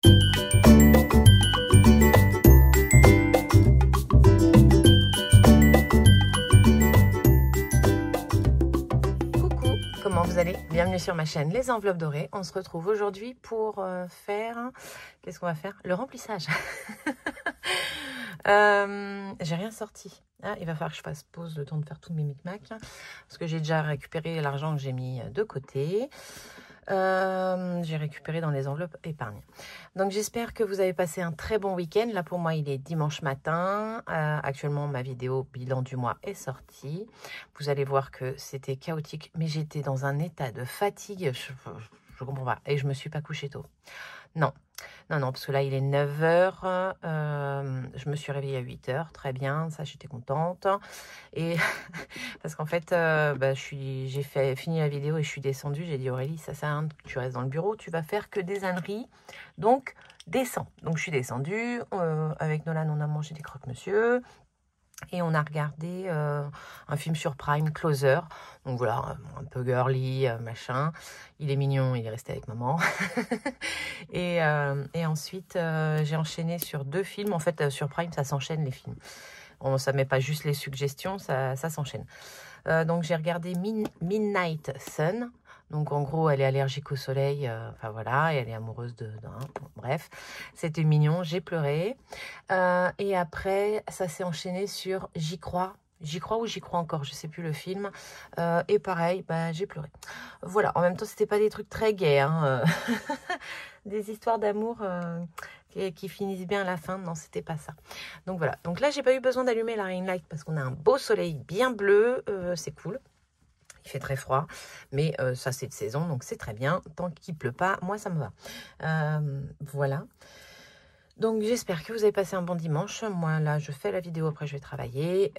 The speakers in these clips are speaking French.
Coucou, comment vous allez? Bienvenue sur ma chaîne Les Enveloppes Dorées. On se retrouve aujourd'hui pour faire... Qu'est-ce qu'on va faire? Le remplissage. J'ai rien sorti. Ah, il va falloir que je fasse pause le temps de faire tous mes micmacs. Parce que j'ai déjà récupéré l'argent que j'ai mis de côté. J'ai récupéré dans les enveloppes épargne. Donc j'espère que vous avez passé un très bon week-end. Là pour moi il est dimanche matin. Actuellement ma vidéo bilan du mois est sortie. Vous allez voir que c'était chaotique, mais j'étais dans un état de fatigue. Je comprends pas. Et je me suis pas couchée tôt. Non. Non, parce que là, il est 9 h. Je me suis réveillée à 8 h. Très bien, ça, j'étais contente. Et parce qu'en fait, j'ai fini la vidéo et je suis descendue. J'ai dit, Aurélie, ça sert à rien que tu restes dans le bureau. Tu vas faire que des âneries. Donc, descends. Donc, je suis descendue. Avec Nolan, on a mangé des croque-monsieur. Et on a regardé un film sur Prime, Closer. Donc voilà, un peu girly, machin. Il est mignon, il est resté avec maman. et ensuite, j'ai enchaîné sur 2 films. En fait, sur Prime, ça s'enchaîne les films. Ça ne met pas juste les suggestions, ça s'enchaîne. Donc j'ai regardé Midnight Sun. Donc en gros, elle est allergique au soleil, enfin voilà, et elle est amoureuse bref, c'était mignon, j'ai pleuré. Et après, ça s'est enchaîné sur J'y crois ou J'y crois encore, je sais plus le film. Et pareil, j'ai pleuré. Voilà, en même temps, c'était pas des trucs très gais, hein, des histoires d'amour qui finissent bien à la fin. Non, c'était pas ça. Donc voilà, donc là, j'ai pas eu besoin d'allumer la ring light parce qu'on a un beau soleil bien bleu, c'est cool. Il fait très froid, mais ça c'est de saison, donc c'est très bien. Tant qu'il pleut pas, moi ça me va. Voilà. Donc j'espère que vous avez passé un bon dimanche. Moi là, je fais la vidéo, après je vais travailler.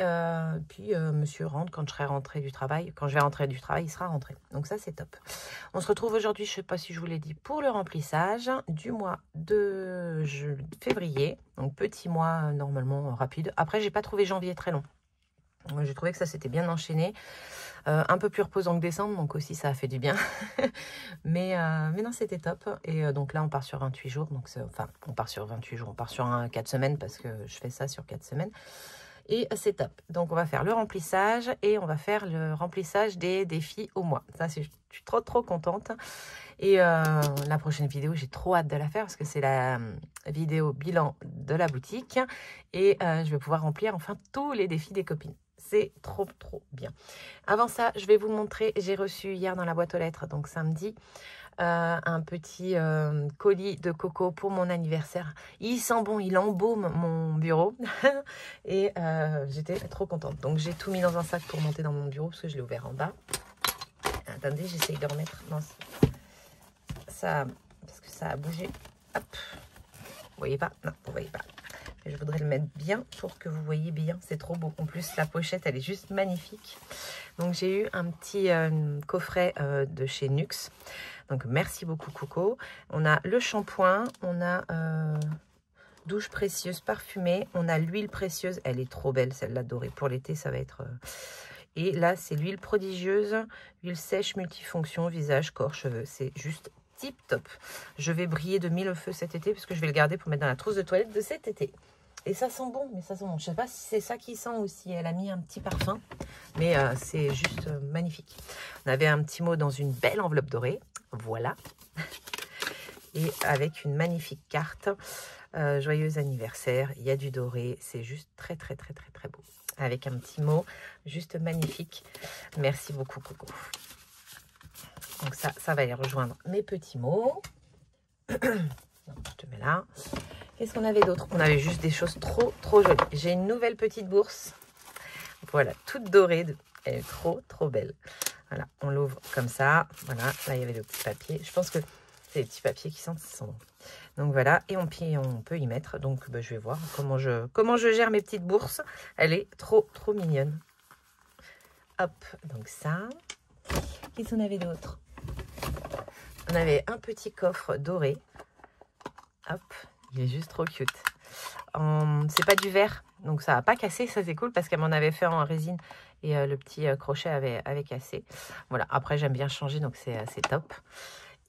Puis monsieur rentre quand je serai rentrée du travail. Quand je vais rentrer du travail, il sera rentré. Donc ça c'est top. On se retrouve aujourd'hui, je ne sais pas si je vous l'ai dit, pour le remplissage du mois de février. Donc petit mois normalement rapide. Après, j'ai pas trouvé janvier très long. J'ai trouvé que ça s'était bien enchaîné. Un peu plus reposant que décembre, donc aussi ça a fait du bien. mais non, c'était top. Et donc là, on part sur 28 jours. Donc enfin, on part sur 28 jours. On part sur 4 semaines parce que je fais ça sur 4 semaines. Et c'est top. Donc, on va faire le remplissage et on va faire le remplissage des défis au mois. Ça, je suis trop contente. Et la prochaine vidéo, j'ai trop hâte de la faire parce que c'est la vidéo bilan de la boutique. Et je vais pouvoir remplir enfin tous les défis des copines. C'est trop bien. Avant ça, je vais vous montrer, j'ai reçu hier dans la boîte aux lettres, donc samedi, un petit colis de coco pour mon anniversaire. Il sent bon, il embaume mon bureau. Et j'étais trop contente. Donc j'ai tout mis dans un sac pour monter dans mon bureau parce que je l'ai ouvert en bas. Attendez, j'essaye de remettre. Non, ça, parce que ça a bougé. Hop. Vous voyez pas? Non, vous voyez pas. Je voudrais le mettre bien pour que vous voyez bien. C'est trop beau. En plus, la pochette, elle est juste magnifique. Donc, j'ai eu un petit coffret de chez Nuxe. Donc, merci beaucoup, Coco. On a le shampoing. On a douche précieuse parfumée. On a l'huile précieuse. Elle est trop belle, celle-là dorée. Pour l'été, ça va être... Et là, c'est l'huile prodigieuse. Huile sèche, multifonction, visage, corps, cheveux. C'est juste tip top. Je vais briller de mille feux cet été parce que je vais le garder pour mettre dans la trousse de toilette de cet été. Et ça sent bon, mais ça sent bon. Je ne sais pas si c'est ça qui sent ou si elle a mis un petit parfum, mais c'est juste magnifique. On avait un petit mot dans une belle enveloppe dorée, voilà. Et avec une magnifique carte, joyeux anniversaire, il y a du doré, c'est juste très beau. Avec un petit mot, juste magnifique. Merci beaucoup, Coco. Donc ça va aller rejoindre mes petits mots. Donc, je te mets là. Qu'est-ce qu'on avait d'autre? On avait juste des choses trop jolies. J'ai une nouvelle petite bourse. Voilà, toute dorée. Elle est trop belle. Voilà, on l'ouvre comme ça. Voilà, là il y avait le petit papier. Je pense que c'est les petits papiers qui sentent bon. Donc voilà, et on peut y mettre. Donc je vais voir comment je gère mes petites bourses. Elle est trop mignonne. Hop, donc ça. Qu'est-ce qu'on avait d'autre? On avait un petit coffre doré. Hop, il est juste trop cute. C'est pas du verre, donc ça n'a pas cassé, ça c'est cool parce qu'elle m'en avait fait en résine et le petit crochet avait cassé. Voilà, après j'aime bien changer, donc c'est top.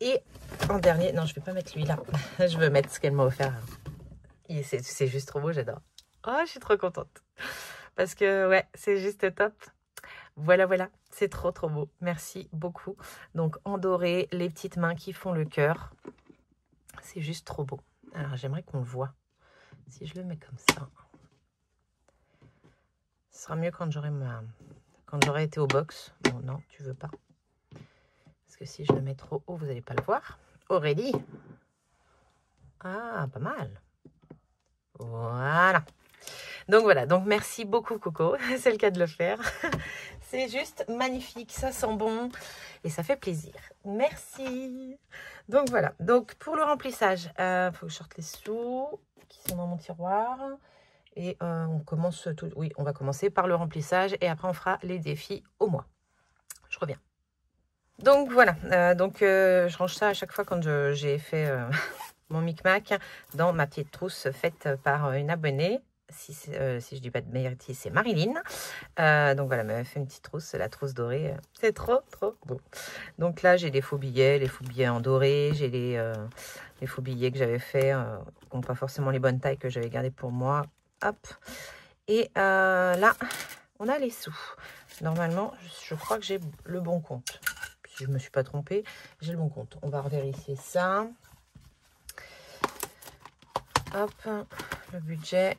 Et en dernier, non, je vais pas mettre lui là. Je veux mettre ce qu'elle m'a offert. C'est juste trop beau, j'adore. Oh, je suis trop contente. Parce que, ouais, c'est juste top. Voilà, voilà, c'est trop, trop beau. Merci beaucoup. Donc, en doré, les petites mains qui font le cœur. C'est juste trop beau. Alors, j'aimerais qu'on le voit. Si je le mets comme ça, ce sera mieux quand j'aurai été au box. Bon, non, tu veux pas. Parce que si je le mets trop haut, vous n'allez pas le voir. Aurélie. Ah, pas mal. Voilà. Donc voilà, donc merci beaucoup Coco, c'est le cas de le faire. C'est juste magnifique, ça sent bon et ça fait plaisir. Merci. Donc voilà, donc pour le remplissage, faut que je sorte les sous qui sont dans mon tiroir. Et on commence tout, oui, on va commencer par le remplissage et après on fera les défis au mois. Je reviens. Donc voilà, je range ça à chaque fois quand j'ai fait mon micmac dans ma petite trousse faite par une abonnée. Si je dis pas de bêtises, c'est Marilyn. Donc voilà, elle m'avait fait une petite trousse, la trousse dorée. C'est trop, trop beau. Donc là, j'ai des faux billets, les faux billets en doré. J'ai les faux billets que j'avais fait, qui n'ont pas forcément les bonnes tailles que j'avais gardées pour moi. Hop. Et là, on a les sous. Normalement, je crois que j'ai le bon compte. Si je ne me suis pas trompée, j'ai le bon compte. On va vérifier ça. Hop, le budget.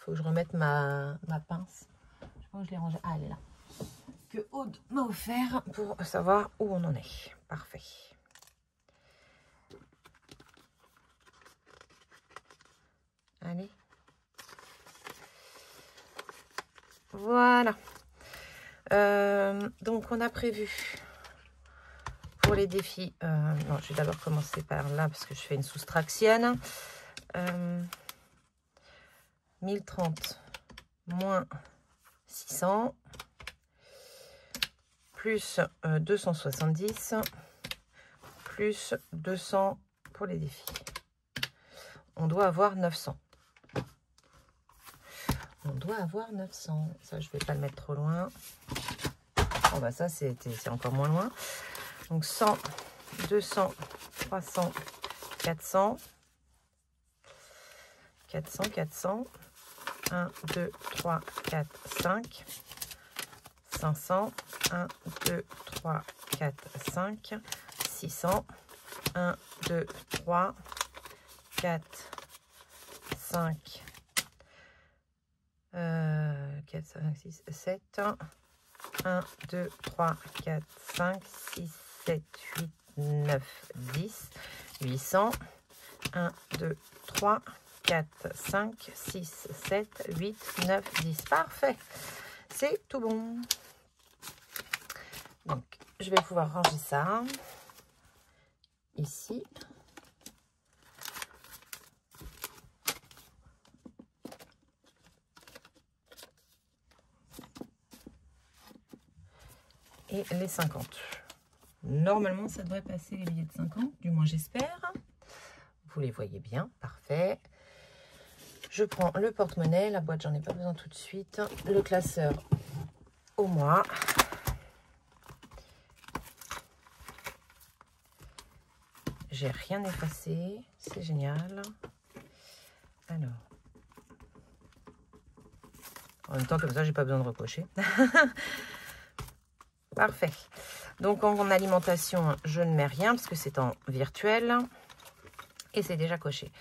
Faut que je remette ma pince. Je crois que je l'ai rangée. Ah, elle est là. Que Aude m'a offert pour savoir où on en est. Parfait. Allez. Voilà. Donc, on a prévu pour les défis. Non, je vais d'abord commencer par là parce que je fais une soustraction. 1030 moins 600 plus 270 plus 200 pour les défis. On doit avoir 900. On doit avoir 900. Ça, je vais pas le mettre trop loin. Bon, bah ça, c'est encore moins loin. Donc 100, 200, 300, 400. 400, 400. 1, 2, 3, 4, 5. 500. 1, 2, 3, 4, 5. 600. 1, 2, 3, 4, 5. 4, 5, 6, 7. 1, 2, 3, 4, 5, 6, 7, 8, 9, 10. 800. 1, 2, 3, 4, 5, 6, 7, 8, 9, 10. Parfait. C'est tout bon. Donc, je vais pouvoir ranger ça ici. Et les 50. Normalement, ça devrait passer les billets de 50, du moins j'espère. Vous les voyez bien, parfait. Je prends le porte-monnaie, la boîte, j'en ai pas besoin tout de suite. Le classeur au mois. J'ai rien effacé, c'est génial. Alors, en même temps, comme ça, j'ai pas besoin de recocher. Parfait. Donc, en alimentation, je ne mets rien parce que c'est en virtuel. Et c'est déjà coché.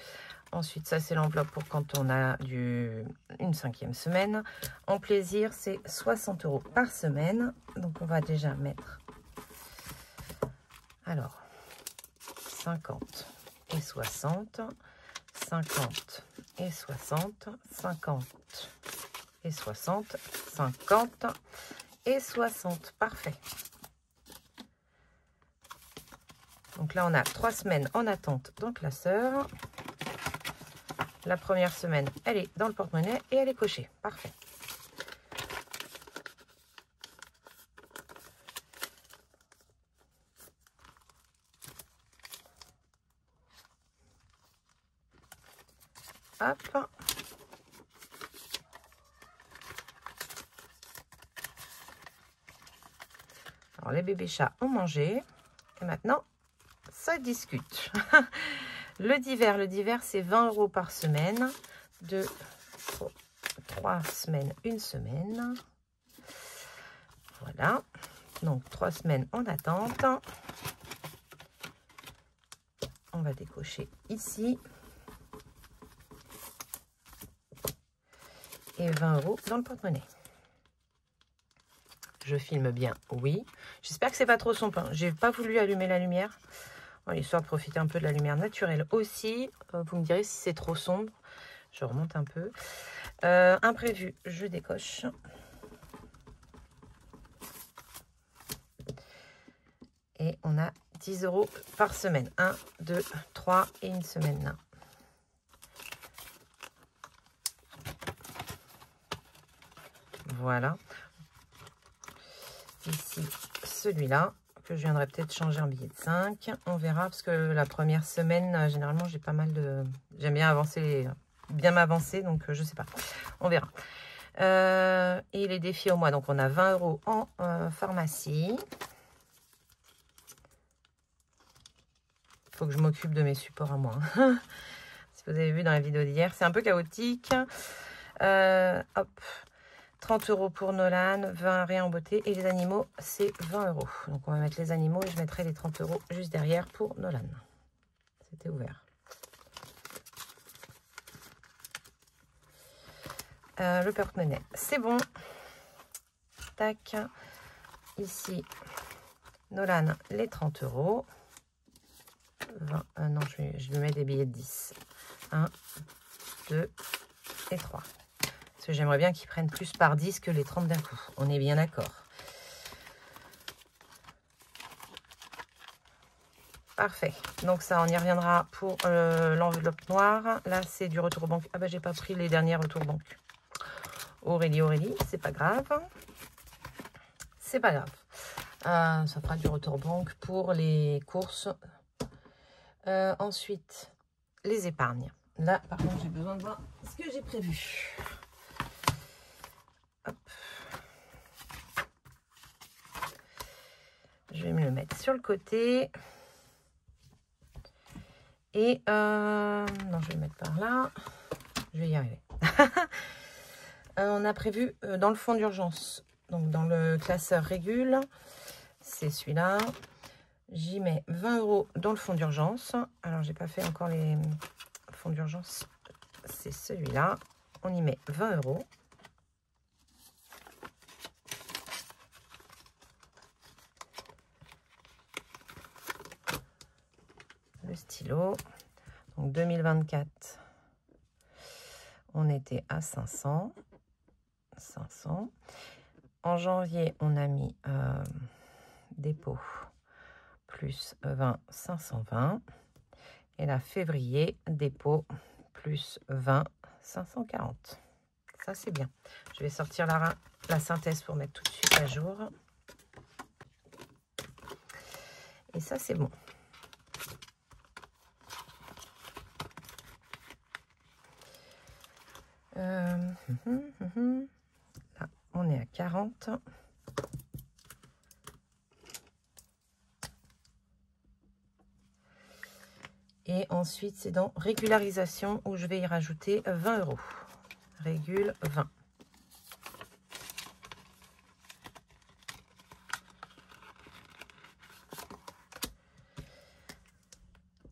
Ensuite, ça, c'est l'enveloppe pour quand on a une 5e semaine. En plaisir, c'est 60 € par semaine. Donc, on va déjà mettre... Alors, 50 et 60. 50 et 60. 50 et 60. 50 et 60. Parfait. Donc là, on a 3 semaines en attente dans le classeur. La première semaine, elle est dans le porte-monnaie et elle est cochée. Parfait. Hop. Alors, les bébés chats ont mangé. Et maintenant, ça discute. Le divers, c'est 20 € par semaine. 2, 3 semaines, une semaine. Voilà. Donc, 3 semaines en attente. On va décocher ici. Et 20 € dans le porte-monnaie. Je filme bien, oui. J'espère que c'est pas trop sombre. Hein. J'ai pas voulu allumer la lumière. Bon, histoire de profiter un peu de la lumière naturelle aussi. Vous me direz si c'est trop sombre. Je remonte un peu. Imprévu, je décoche. Et on a 10 € par semaine. 1, 2, 3 et une semaine. Voilà. Ici, celui-là, que je viendrai peut-être changer en billet de 5. On verra, parce que la première semaine, généralement, j'ai pas mal de... J'aime bien avancer, bien m'avancer, donc je sais pas. On verra. Et les défis au mois, donc on a 20 € en pharmacie. Il faut que je m'occupe de mes supports à moi. Si vous avez vu dans la vidéo d'hier, c'est un peu chaotique. Hop. 30 € pour Nolan, 20 rien en beauté. Et les animaux, c'est 20 €. Donc, on va mettre les animaux et je mettrai les 30 € juste derrière pour Nolan. C'était ouvert. Le porte-monnaie, c'est bon. Tac. Ici, Nolan, les 30 €. 20, non, je lui mets des billets de 10. 1, 2 et 3. Parce que j'aimerais bien qu'ils prennent plus par 10 que les 30 d'un coup. On est bien d'accord. Parfait. Donc ça, on y reviendra pour l'enveloppe noire. Là, c'est du retour banque. Ah bah, j'ai pas pris les derniers retours banque. Aurélie, c'est pas grave. C'est pas grave. Ça fera du retour banque pour les courses. Ensuite, les épargnes. Là, par contre, j'ai besoin de voir ce que j'ai prévu. Hop. Je vais me le mettre sur le côté. Et non, je vais le mettre par là. Je vais y arriver. On a prévu dans le fonds d'urgence, donc dans le classeur régule, c'est celui-là. J'y mets 20 € dans le fonds d'urgence. Alors, j'ai pas fait encore les fonds d'urgence. C'est celui-là. On y met 20 €. Le stylo. Donc 2024, on était à 500. En janvier, on a mis dépôt plus 20, 520. Et là, février, dépôt plus 20, 540. Ça, c'est bien. Je vais sortir la synthèse pour mettre tout de suite à jour. Et ça, c'est bon. Là, on est à 40. Et ensuite, c'est dans régularisation où je vais y rajouter 20 €. Régule 20.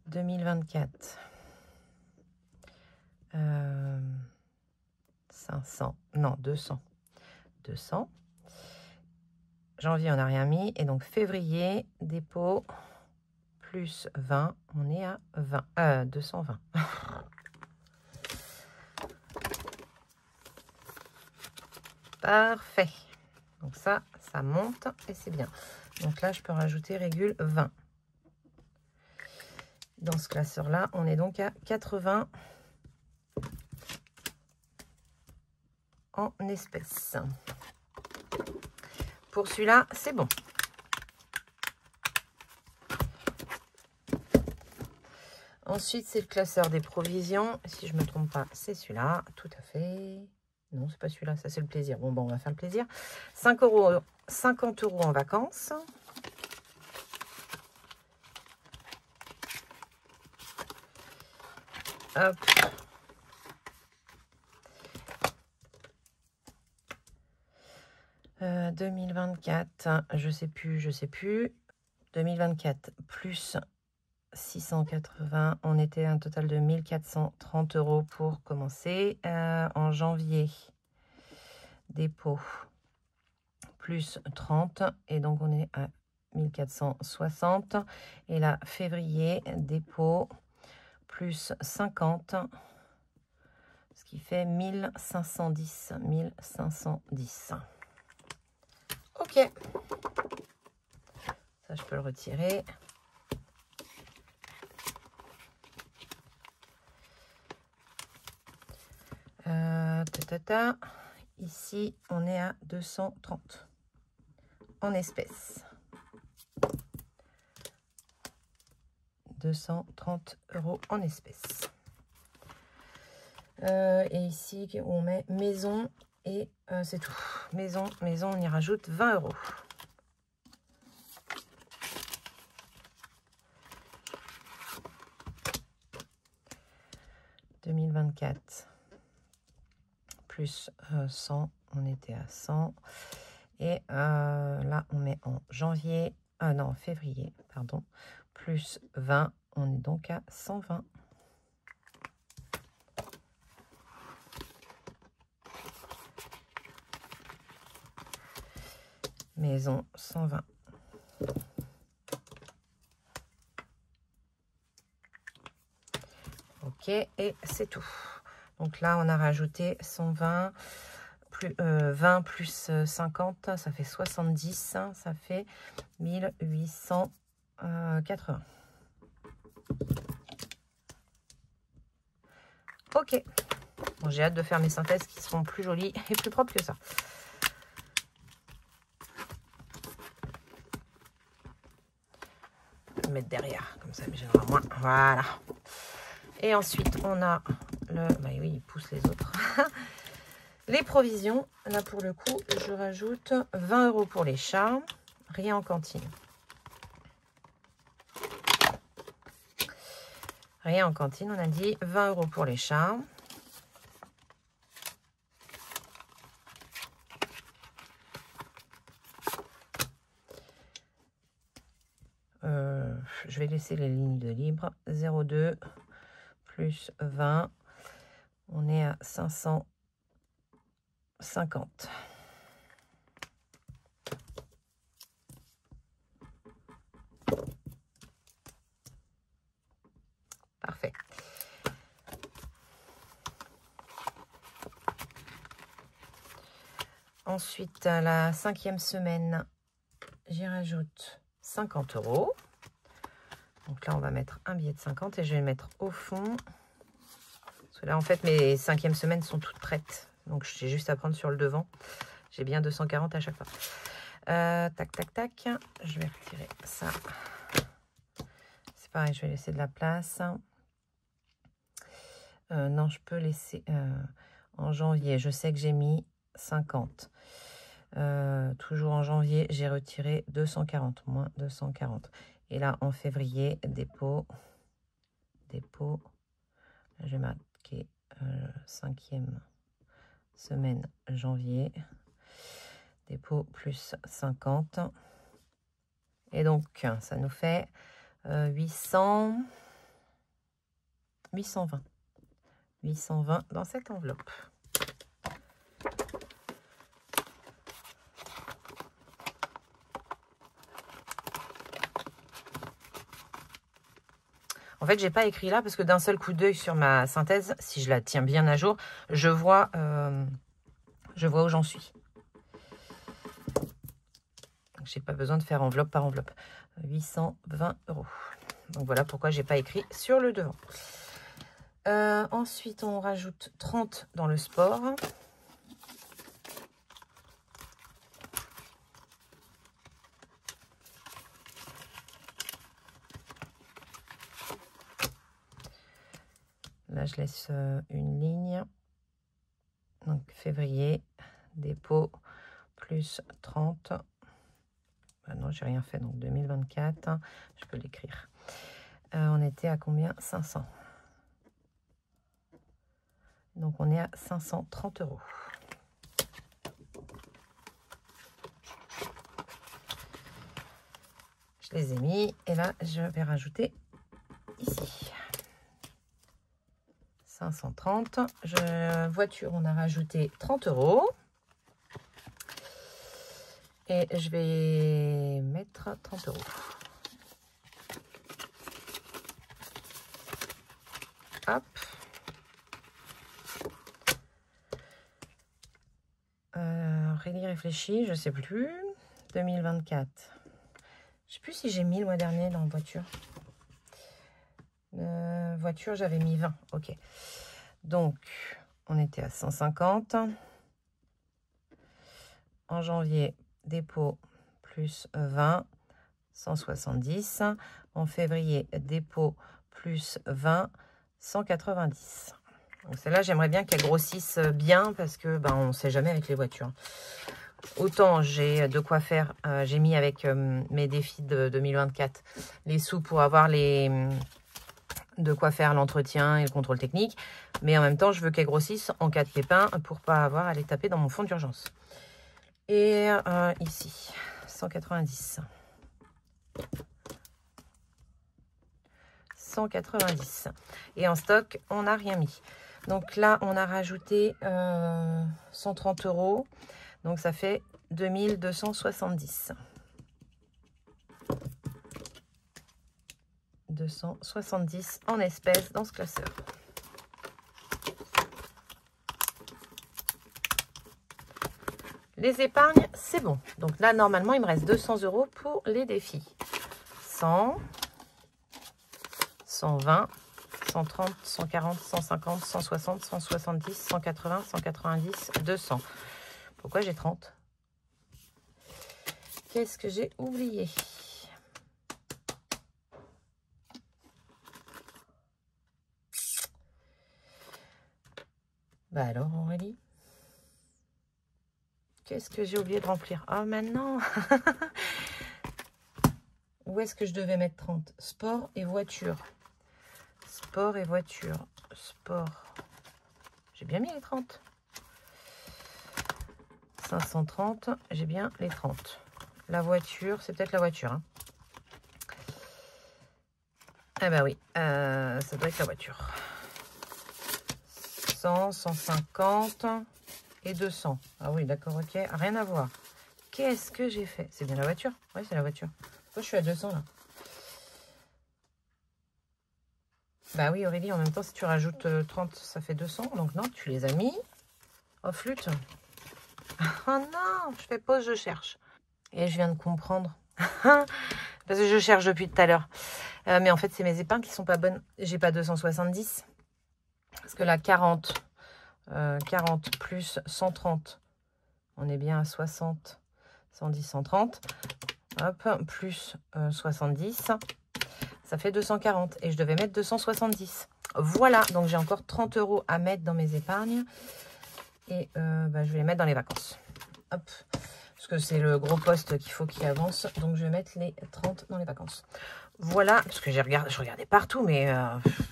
« 2024. 500. Non, 200. 200. Janvier, on n'a rien mis. Et donc, février, dépôt, plus 20. On est à 20. 220. Parfait. Donc ça monte et c'est bien. Donc là, je peux rajouter régule 20. Dans ce classeur-là, on est donc à 80 en espèces. Pour celui-là, c'est bon. Ensuite, c'est le classeur des provisions. Si je ne me trompe pas, c'est celui-là. Tout à fait. Non, c'est pas celui-là. Ça, c'est le plaisir. Bon, on va faire le plaisir. 5 €, 50 € en vacances. Hop. Euh, 2024, je sais plus. 2024 plus 680, on était à un total de 1430 € pour commencer. En janvier, dépôt plus 30 et donc on est à 1460. Et là, février, dépôt plus 50, ce qui fait 1510. 1510. Ok. Ça, je peux le retirer. Ici, on est à 230 en espèces. 230 € en espèces. Et ici, on met maison et c'est tout. Maison, on y rajoute 20 €. « 2024 plus 100, on était à 100. Et là, on met en janvier, non, février, pardon, plus 20, on est donc à 120. Maison 120. Ok, et c'est tout. Donc là, on a rajouté 120, plus, 20 plus 50, ça fait 70, ça fait 1880. Ok. Bon, j'ai hâte de faire mes synthèses qui seront plus jolies et plus propres que ça. Je vais le mettre derrière, comme ça, mais j'en ai moins. Voilà. Et ensuite, on a le... Bah oui, il pousse les autres. Les provisions. Là, pour le coup, je rajoute 20 € pour les chats. Rien en cantine. Rien en cantine, on a dit 20 € pour les chats. Je vais laisser les lignes de libre. 0,2 plus 20. On est à 550. Parfait. Ensuite, à la 5e semaine, j'y rajoute 50 €. Donc là, on va mettre un billet de 50 et je vais le mettre au fond. Parce que là, en fait, mes 5e semaines sont toutes prêtes. Donc, j'ai juste à prendre sur le devant. J'ai bien 240 à chaque fois. Tac, tac, tac. Je vais retirer ça. C'est pareil, je vais laisser de la place. Non, je peux laisser en janvier. Je sais que j'ai mis 50. Toujours en janvier, j'ai retiré 240, moins 240. Et là, en février, dépôt. Là, je vais marquer 5e semaine janvier. Dépôt plus 50. Et donc, ça nous fait 820. 820 dans cette enveloppe. En fait, j'ai pas écrit là parce que d'un seul coup d'œil sur ma synthèse, si je la tiens bien à jour, je vois où j'en suis. J'ai pas besoin de faire enveloppe par enveloppe. 820 €. Donc voilà pourquoi j'ai pas écrit sur le devant. Ensuite, on rajoute 30 dans le sport. Là, je laisse une ligne. Donc, février, dépôt, plus 30. Ah non, j'ai rien fait. Donc, 2024, je peux l'écrire. On était à combien? 500. Donc, on est à 530 €. Je les ai mis. Et là, je vais rajouter ici. 530. Voiture, on a rajouté 30 €. Et je vais mettre 30 €. Hop. Réli réfléchi, je sais plus. 2024. Je sais plus si j'ai mis le mois dernier dans la voiture. Voiture, j'avais mis 20. Ok. Donc, on était à 150. En janvier, dépôt plus 20, 170. En février, dépôt plus 20, 190. Donc celle-là, j'aimerais bien qu'elle grossisse bien parce que ben, on ne sait jamais avec les voitures. Autant j'ai de quoi faire, j'ai mis avec mes défis de 2024 les sous pour avoir de quoi faire l'entretien et le contrôle technique. Mais en même temps, je veux qu'elle grossisse en cas de pépin pour pas avoir à les taper dans mon fond d'urgence. Et ici, 190. 190. Et en stock, on n'a rien mis. Donc là, on a rajouté 130 €. Donc ça fait 2270. 270 en espèces dans ce classeur. Les épargnes, c'est bon. Donc là, normalement, il me reste 200 € pour les défis. 100, 120, 130, 140, 150, 160, 170, 180, 190, 200. Pourquoi j'ai 30? Qu'est-ce que j'ai oublié? Bah alors, Aurélie? Qu'est-ce que j'ai oublié de remplir? Ah, maintenant. Où est-ce que je devais mettre 30? Sport et voiture. Sport et voiture. Sport. J'ai bien mis les 30. 530. J'ai bien les 30. La voiture, c'est peut-être la voiture. Hein. Ah bah oui, ça doit être la voiture. 100, 150 et 200. Ah oui, d'accord, ok. Rien à voir. Qu'est-ce que j'ai fait? C'est bien la voiture? Oui, c'est la voiture. Pourquoi je suis à 200 là? Bah oui, Aurélie, en même temps, si tu rajoutes 30, ça fait 200. Donc non, tu les as mis. Oh, flûte. Oh non, je fais pause, je cherche. Et je viens de comprendre. Parce que je cherche depuis tout à l'heure. Mais en fait, c'est mes épargnes qui sont pas bonnes. J'ai pas 270. Parce que là, 40 plus 130. On est bien à 60, 110, 130. Hop, plus 70. Ça fait 240. Et je devais mettre 270. Voilà, donc j'ai encore 30 € à mettre dans mes épargnes. Et bah, je vais les mettre dans les vacances. Hop. Parce que c'est le gros poste qu'il faut qu'il avance. Donc, je vais mettre les 30 dans les vacances. Voilà. Parce que je regardais partout, mais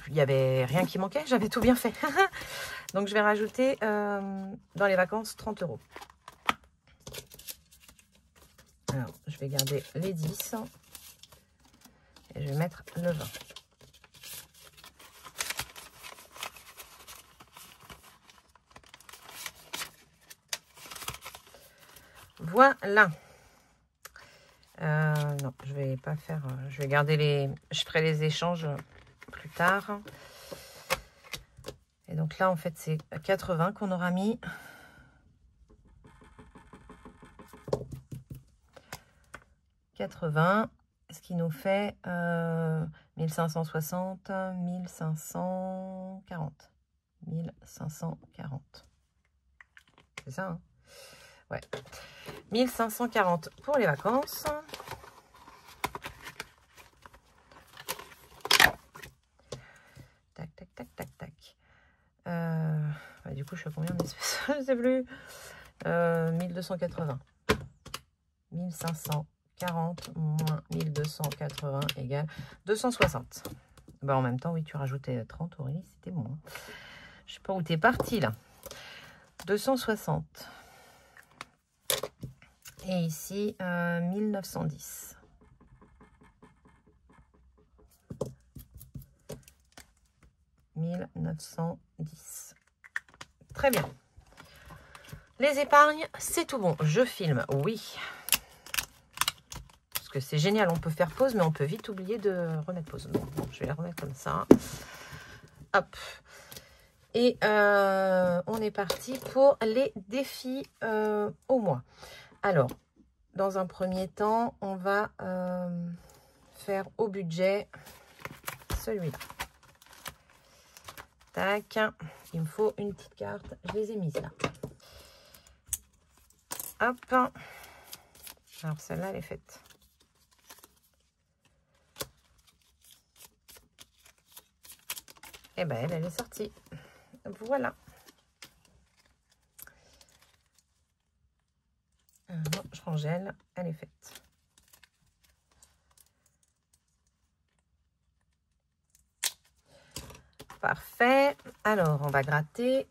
il n'y avait rien qui manquait. J'avais tout bien fait. Donc, je vais rajouter dans les vacances 30 €. Alors, je vais garder les 10. Et je vais mettre le 20. Voilà. Non, je vais pas faire. Je vais garder les. Je ferai les échanges plus tard. Et donc là, en fait, c'est 80 qu'on aura mis. Ce qui nous fait 1560, 1540. 1540. C'est ça, hein? Ouais. 1540 pour les vacances. Tac, tac, tac, tac, tac. Bah, du coup, je suis à combien d'espèces? Je sais plus. 1280. 1540 moins 1280 égale 260. Bah, en même temps, oui, tu rajoutais 30, Aurélie, c'était bon. Je sais pas où t'es parti là. 260. Et ici, 1910. Très bien. Les épargnes, c'est tout bon. Je filme, oui. Parce que c'est génial, on peut faire pause, mais on peut vite oublier de remettre pause. Bon, je vais les remettre comme ça. Hop. Et on est parti pour les défis au mois. Alors, dans un premier temps, on va faire au budget celui-là. Tac. Il me faut une petite carte. Je les ai mises là. Hop. Alors, celle-là, elle est faite. Et ben, elle est sortie. Voilà. Non, je rangelle. Elle est faite. Parfait. Alors, on va gratter.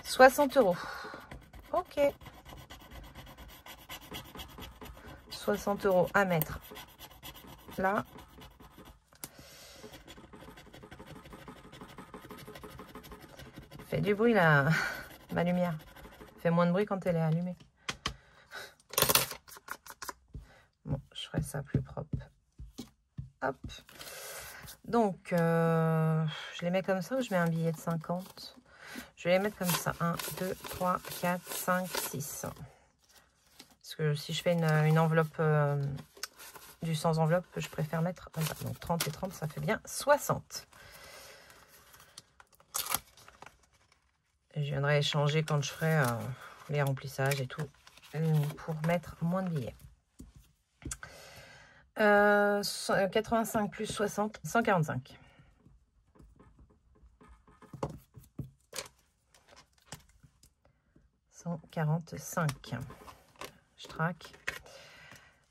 60 €. Ok. 60 € à mettre là. Fait du bruit là, ma lumière. Fait moins de bruit quand elle est allumée. Bon, je ferai ça plus propre. Hop. Donc, je les mets comme ça ou je mets un billet de 50? Je vais les mettre comme ça. 1, 2, 3, 4, 5, 6. Parce que si je fais une enveloppe du sans enveloppe, je préfère mettre comme ça. Donc 30 et 30, ça fait bien 60. Je viendrai échanger quand je ferai les remplissages et tout pour mettre moins de billets. 85 plus 60, 145. Je traque.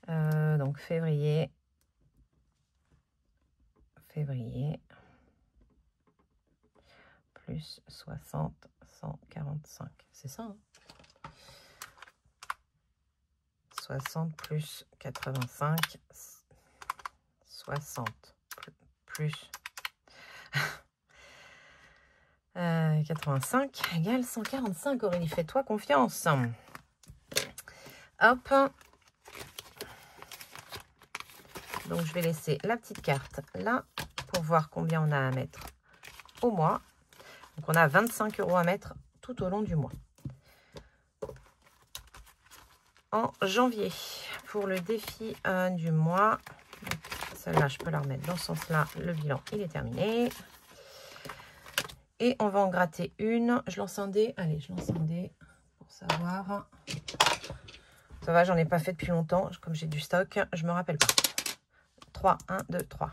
Donc février. Plus 60, 145. C'est ça, hein? 60 plus 85, 60 plus 85 égale 145. Aurélie, fais-toi confiance. Hop. Donc, je vais laisser la petite carte là pour voir combien on a à mettre au mois. Donc, on a 25 € à mettre tout au long du mois. En janvier, pour le défi du mois, celle-là, je peux la remettre dans ce sens-là. Le bilan, il est terminé. Et on va en gratter une. Je lance un dé. Allez, je lance un dé pour savoir. Ça va, j'en ai pas fait depuis longtemps. Comme j'ai du stock, je me rappelle pas. 3, 1, 2, 3.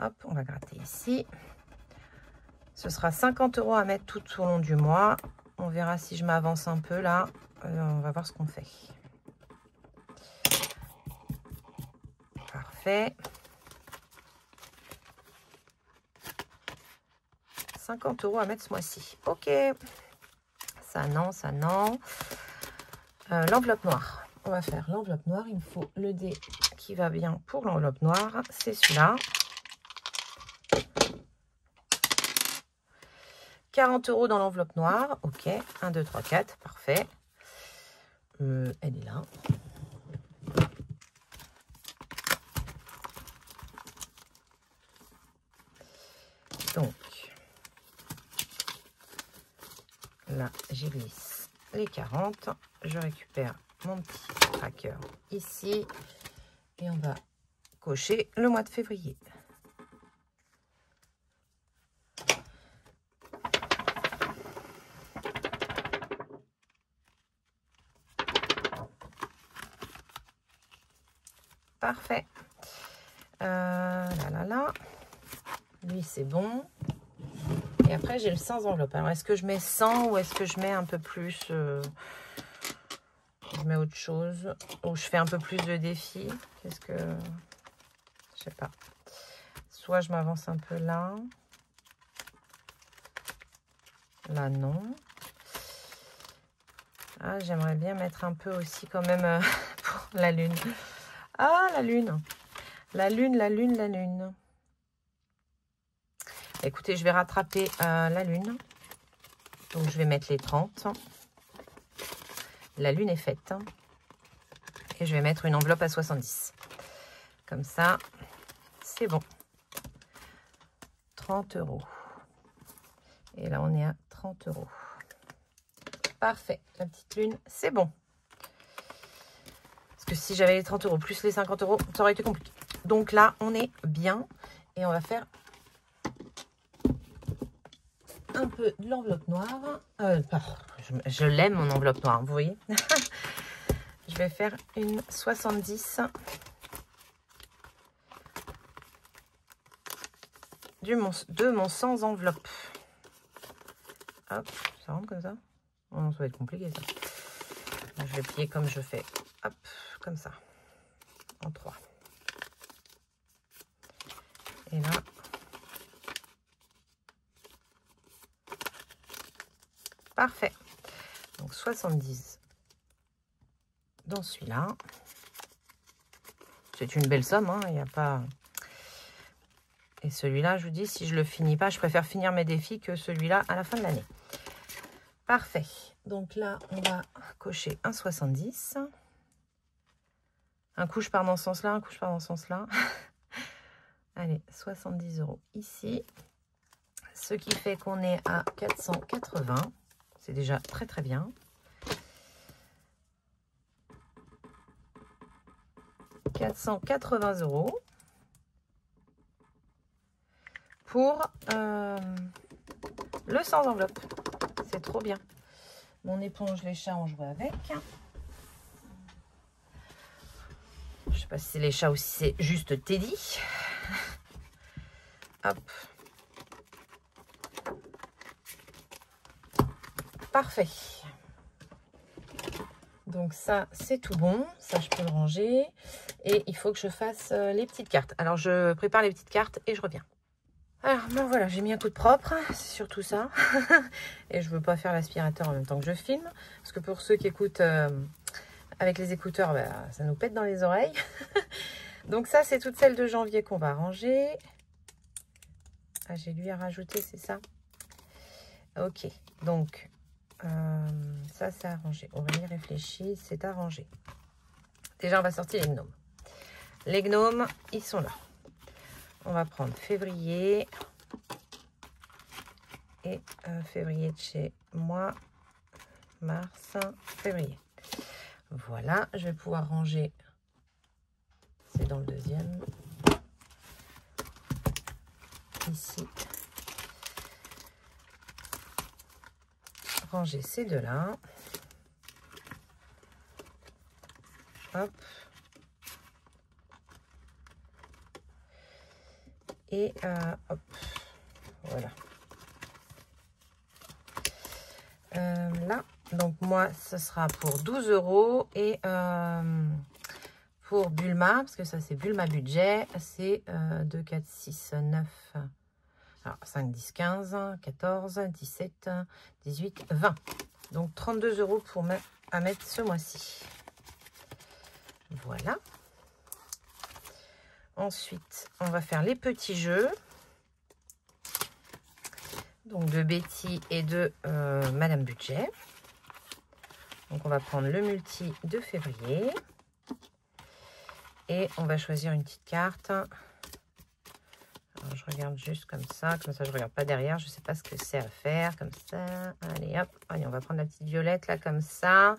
Hop, on va gratter ici. Ce sera 50 € à mettre tout au long du mois. On verra si je m'avance un peu là. On va voir ce qu'on fait. Parfait. 50 € à mettre ce mois-ci. Ok. Ça, non, ça, non. L'enveloppe noire. On va faire l'enveloppe noire. Il me faut le dé qui va bien pour l'enveloppe noire. C'est celui-là. 40 € dans l'enveloppe noire. Ok. 1, 2, 3, 4. Parfait. Elle est là. Donc, là, j'y glisse les 40. Je récupère mon petit tracker ici. Et on va cocher le mois de février. Parfait. Là. Lui, c'est bon. Et après, j'ai le sans enveloppe. Alors, est-ce que je mets 100 ou est-ce que je mets un peu plus je mets autre chose. Ou je fais un peu plus de défis. Qu'est-ce que... Je sais pas. Soit je m'avance un peu là. Là, non. Ah, j'aimerais bien mettre un peu aussi quand même pour la lune. Ah, la lune. La lune, la lune, la lune. Écoutez, je vais rattraper la lune. Donc, je vais mettre les 30. La lune est faite. Et je vais mettre une enveloppe à 70. Comme ça, c'est bon. 30 €. Et là, on est à 30 €. Parfait. La petite lune, c'est bon. Parce que si j'avais les 30 € plus les 50 €, ça aurait été compliqué. Donc là, on est bien. Et on va faire un peu de l'enveloppe noire. Je l'aime, mon enveloppe noire, vous voyez. Je vais faire une 70 de mon sans enveloppe. Hop, ça rentre comme ça. Oh non, ça va être compliqué ça. Là, je vais plier comme je fais. Hop, comme ça. En 3. Et là. Parfait. Donc 70 dans celui-là. C'est une belle somme, hein, il n'y a pas... Et celui-là, je vous dis, si je le finis pas, je préfère finir mes défis que celui-là à la fin de l'année. Parfait. Donc là, on va cocher un 70. Un coup, je pars dans ce sens-là, un coup, je pars dans ce sens-là. Allez, 70 € ici. Ce qui fait qu'on est à 480. C'est déjà très, très bien. « 480 € pour le sans enveloppe. C'est trop bien. Mon éponge, les chats ont joué avec. Je sais pas si c'est les chats ou si c'est juste Teddy. Hop. Parfait. Donc ça, c'est tout bon. Ça, je peux le ranger. Et il faut que je fasse les petites cartes. Alors, je prépare les petites cartes et je reviens. Alors, ben voilà, j'ai mis un coup de propre. C'est surtout ça. Et je veux pas faire l'aspirateur en même temps que je filme. Parce que pour ceux qui écoutent avec les écouteurs, ben, ça nous pète dans les oreilles. Donc ça, c'est toutes celles de janvier qu'on va ranger. Ah, j'ai lui à rajouter, c'est ça? Ok. Donc... ça, c'est arrangé. Aurélie réfléchit, c'est arrangé. Déjà, on va sortir les gnomes. Les gnomes, ils sont là. On va prendre février. Et février de chez moi. Mars, février. Voilà, je vais pouvoir ranger. C'est dans le deuxième. Ici. Ranger ces deux-là. Hop. Et hop. Voilà. Là, donc moi, ce sera pour 12 €. Et pour Bulma, parce que ça, c'est Bulma budget, c'est 2, 4, 6, 9... Alors, 5, 10, 15, 14, 17, 18, 20. Donc, 32 € pour à mettre ce mois-ci. Voilà. Ensuite, on va faire les petits jeux. Donc, de Betty et de Madame Budget. Donc, on va prendre le multi de février. Et on va choisir une petite carte. Alors, je regarde juste comme ça je regarde pas derrière, je sais pas ce que c'est à faire, comme ça, allez hop, allez, on va prendre la petite violette là, comme ça,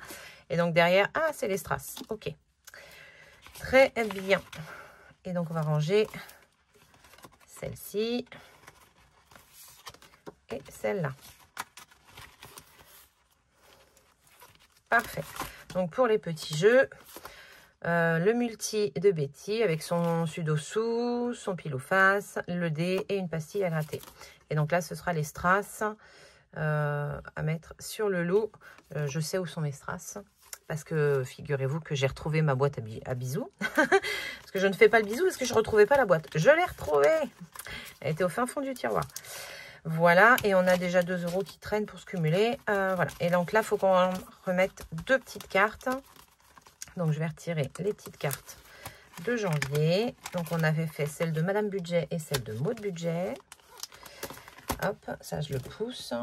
et donc derrière, ah, c'est les strass, ok, très bien, et donc on va ranger celle-ci, et celle-là, parfait, donc pour les petits jeux, le multi de Betty avec son sous, son pile ou face, le dé et une pastille à gratter. Et donc là, ce sera les strass à mettre sur le lot. Je sais où sont mes strass parce que figurez-vous que j'ai retrouvé ma boîte à bisous. Parce que je ne fais pas le bisou parce que je ne retrouvais pas la boîte. Je l'ai retrouvée. Elle était au fin fond du tiroir. Voilà, et on a déjà 2 € qui traînent pour se cumuler. Voilà, et donc là, il faut qu'on remette 2 petites cartes. Donc, je vais retirer les petites cartes de janvier. Donc, on avait fait celle de Madame Budget et celle de Maud Budget. Hop, ça, je le pousse.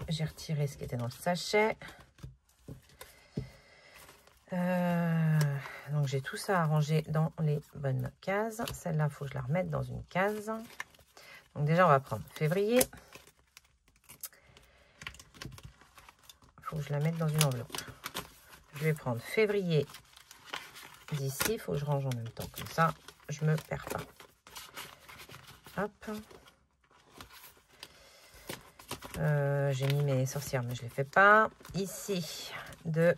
J'ai retiré ce qui était dans le sachet. Donc, j'ai tout ça arrangé dans les bonnes cases. Celle-là, il faut que je la remette dans une case. Donc, déjà, on va prendre février. Il faut que je la mette dans une enveloppe. Je vais prendre février d'ici. Il faut que je range en même temps. Comme ça, je ne me perds pas. Hop. J'ai mis mes sorcières, mais je ne les fais pas. Ici, de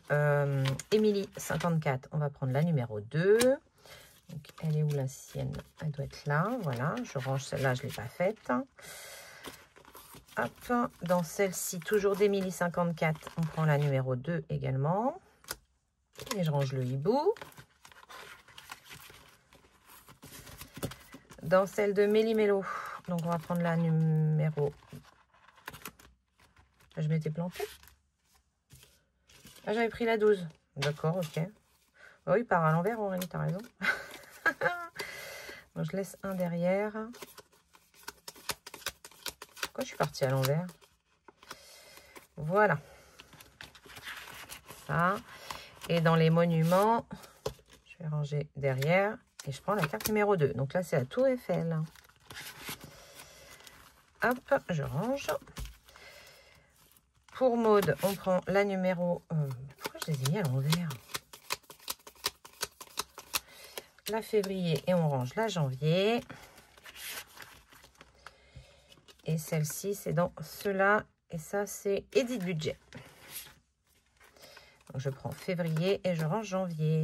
Émilie 54, on va prendre la numéro 2. Donc, elle est où la sienne? Elle doit être là. Voilà, je range celle-là, je ne l'ai pas faite. Hop, dans celle-ci, toujours d'Émilie 54, on prend la numéro 2 également. Et je range le hibou. Dans celle de Méli-Mélo, donc on va prendre la numéro... Je m'étais plantée. Ah, j'avais pris la 12. D'accord, ok. Oh, il part à l'envers, Aurélie, t'as raison. Bon, je laisse un derrière. Pourquoi je suis partie à l'envers? Voilà. Ça. Et dans les monuments, je vais ranger derrière. Et je prends la carte numéro 2. Donc là, c'est la Tour Eiffel. Hop, je range. Pour Maud, on prend la numéro... pourquoi je les ai mis à l'envers? La février et on range la janvier. Et celle-ci, c'est dans cela. Et ça, c'est Edith Budget. Donc, je prends février et je range janvier.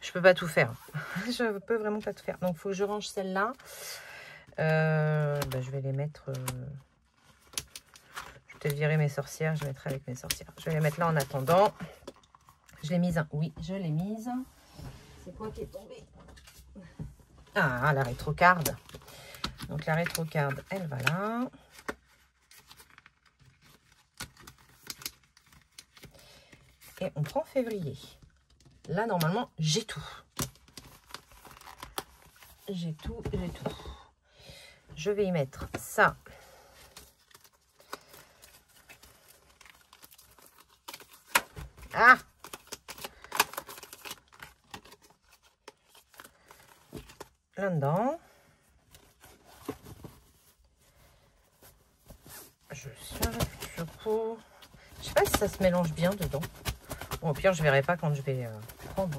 Je peux pas tout faire. Je peux vraiment pas tout faire. Donc, il faut que je range celle-là. Je vais les mettre... Je vais peut-être virer mes sorcières. Je mettrai avec mes sorcières. Je vais les mettre là en attendant. Je l'ai mise. Oui, je l'ai mise. C'est quoi qui est tombé? Ah, la rétrocarde. Donc, la rétrocarde, elle va là. Et on prend février. Là, normalement, j'ai tout. J'ai tout, j'ai tout. Je vais y mettre ça. Ah! Là-dedans. Je couds. Je sais pas si ça se mélange bien dedans. Bon, au pire, je verrai pas quand je vais prendre.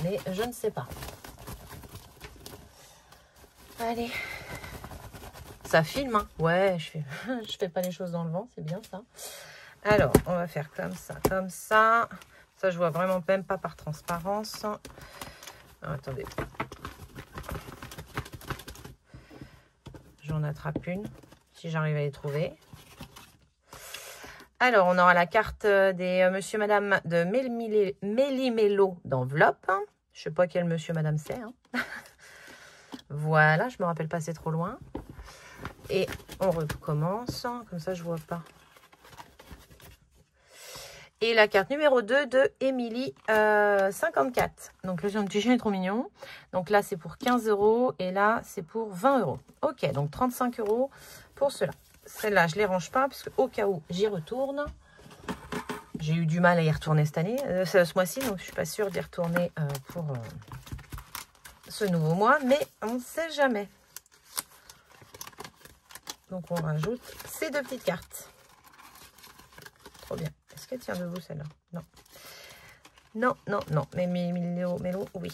Mais je ne sais pas. Allez. Ça filme, hein? Ouais, je fais pas les choses dans le vent, c'est bien ça. Alors, on va faire comme ça, comme ça. Ça, je vois vraiment même pas par transparence. Alors, attendez. J'en attrape une, si j'arrive à les trouver. Alors, on aura la carte des monsieur, madame de Méli-Mélo d'enveloppe. Je sais pas quel monsieur, madame c'est. Hein. Voilà, je me rappelle pas, c'est trop loin. Et on recommence. Comme ça, je vois pas. Et la carte numéro 2 de Émilie 54. Donc, le petit chien est trop mignon. Donc là, c'est pour 15 € et là, c'est pour 20 €. Ok, donc 35 € pour cela. Celle-là, je ne les range pas parce qu'au cas où j'y retourne. J'ai eu du mal à y retourner cette année, ce mois-ci. Donc, je ne suis pas sûre d'y retourner pour ce nouveau mois. Mais on ne sait jamais. Donc, on rajoute ces 2 petites cartes. Trop bien. Est-ce qu'elle tient debout celle-là? Non. Non, non, non. Mais Mélo, oui.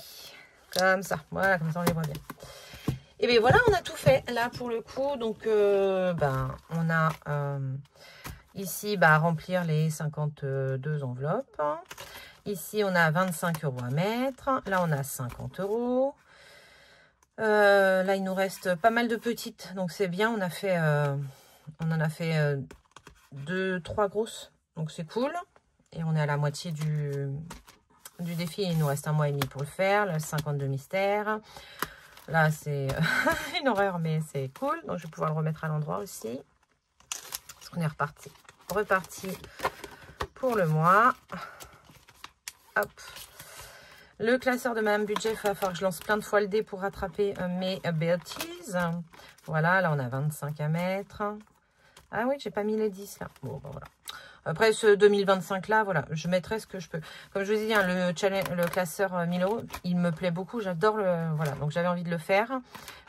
Comme ça. Voilà, comme ça on les voit bien. Et bien voilà, on a tout fait là pour le coup. Donc, on a ici à remplir les 52 enveloppes. Ici, on a 25 € à mettre. Là, on a 50 €. Là, il nous reste pas mal de petites. Donc, c'est bien. On en a fait 2-3 grosses. Donc, c'est cool. Et on est à la moitié du défi. Il nous reste 1 mois et demi pour le faire. Le 52 mystères. Là, c'est une horreur, mais c'est cool. Donc, je vais pouvoir le remettre à l'endroit aussi. On est reparti pour le mois. Hop. Le classeur de Madame Budget, il va falloir que je lance plein de fois le dé pour rattraper mes bêtises. Voilà, là, on a 25 à mettre. Ah oui, j'ai pas mis les 10 là. Bon, ben voilà. Après, ce 2025 là, voilà, je mettrai ce que je peux. Comme je vous ai dit, hein, le classeur 1000 €, il me plaît beaucoup. J'adore le... Voilà, donc j'avais envie de le faire.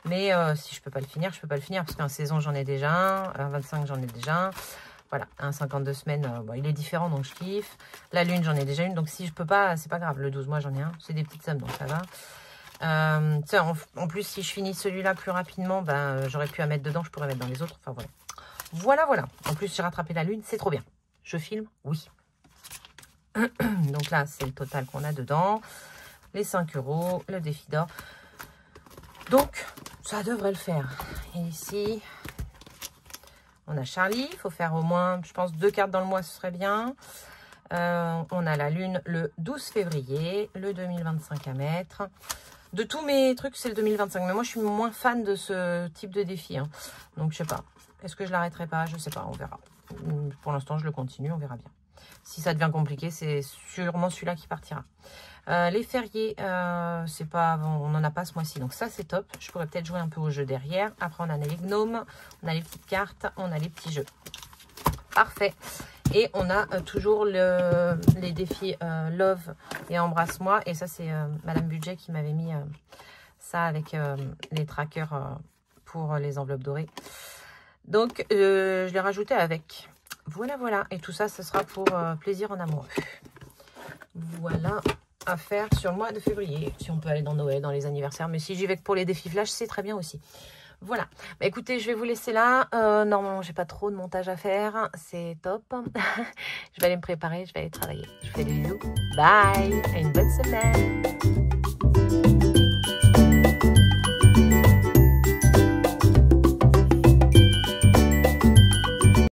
Mais si je peux pas le finir, je peux pas le finir. Parce qu'en saison, j'en ai déjà un. 25, j'en ai déjà un. Voilà, un 52 semaines, bon, il est différent, donc je kiffe. La lune, j'en ai déjà une. Donc si je peux pas, c'est pas grave. Le 12 mois, j'en ai un. C'est des petites sommes, donc ça va. En plus, si je finis celui-là plus rapidement, ben, j'aurais pu à mettre dedans. Je pourrais mettre dans les autres. Enfin, voilà. Voilà. En plus, j'ai rattrapé la lune. C'est trop bien. Je filme? Oui. Donc là, c'est le total qu'on a dedans. Les 5 €, le défi d'or. Donc, ça devrait le faire. Et ici, on a Charlie. Il faut faire au moins, je pense, 2 cartes dans le mois, ce serait bien. On a la lune le 12 février, le 2025 à mettre. De tous mes trucs, c'est le 2025. Mais moi, je suis moins fan de ce type de défi. Hein. Donc, je sais pas. Est-ce que je l'arrêterai pas? Je sais pas, on verra. Pour l'instant, je le continue, on verra bien. Si ça devient compliqué, c'est sûrement celui-là qui partira. Les fériés, c'est pas, on n'en a pas ce mois-ci, donc ça c'est top. Je pourrais peut-être jouer un peu au jeu derrière. Après, on a les gnomes, on a les petites cartes, on a les petits jeux. Parfait. Et on a toujours les défis Love et Embrasse-moi. Et ça, c'est Madame Budget qui m'avait mis ça avec les trackers pour les enveloppes dorées. Donc, je l'ai rajouté avec. Voilà. Et tout ça, ce sera pour plaisir en amour. Voilà à faire sur le mois de février. Si on peut aller dans Noël, dans les anniversaires. Mais si j'y vais que pour les défis flash, c'est très bien aussi. Voilà. Bah, écoutez, je vais vous laisser là. Normalement, j'ai pas trop de montage à faire. C'est top. Je vais aller me préparer. Je vais aller travailler. Je vous fais des bisous. Bye. Et une bonne semaine.